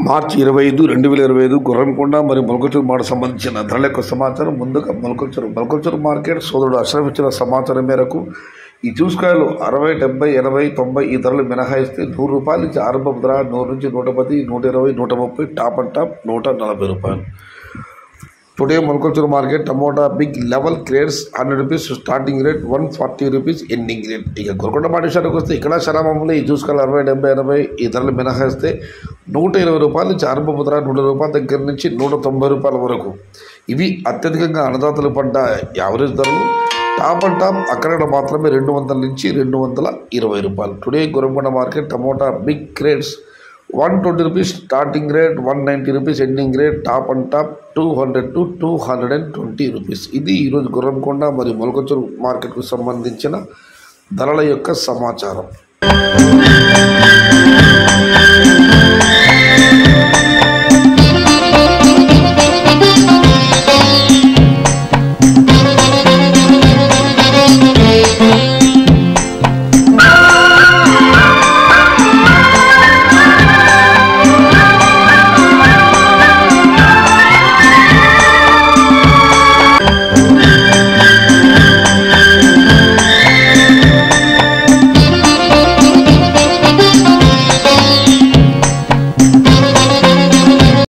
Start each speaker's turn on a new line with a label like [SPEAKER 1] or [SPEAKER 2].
[SPEAKER 1] మార్చి 25, 2025 గుర్రంకొండ మరియు మొలకచూరు మార్కెట్ సంబంధించిన ధరల యొక్క సమాచారం. ముందుగా మొలకచూరు మార్కెట్ సోదరుడు అష్రఫ్ ఇచ్చిన సమాచారం మేరకు ఈ జ్యూస్కాయలు 60, 70, 80, 90 ఈ ధరలు మినహాయిస్తే ₹100 నుంచి ఆరంభ ధర 100 నుంచి 110, 120, 130 top and top ₹140. Today Molakachuru market tomato big level grades ₹100 starting rate, ₹140 ending rate. ఇక గోల్కొండ మాట విషయానికి వస్తే ఇక్కడ శరామంలో ఈ జ్యూస్కాయలు 60, 70, 80 ఈ ధరలు మినహాయిస్తే ₹120 నుంచి ఆరంభ ధర ₹100 దగ్గర నుంచి ₹190 వరకు. ఇవి అత్యధికంగా అన్నదాతలు పడ్డ యావరేజ్ ధరలు. టాప్ అండ్ టాప్ అక్కడ మాత్రమే ₹200 నుంచి ₹220. Today Golconda market tomato big grades ₹120 starting rate, ₹190 ending rate, top and top ₹200 to ₹220. ఇది ఈరోజు గుర్రంకొండ మరియు మొలకచూరు మార్కెట్కు సంబంధించిన ధరల యొక్క సమాచారం.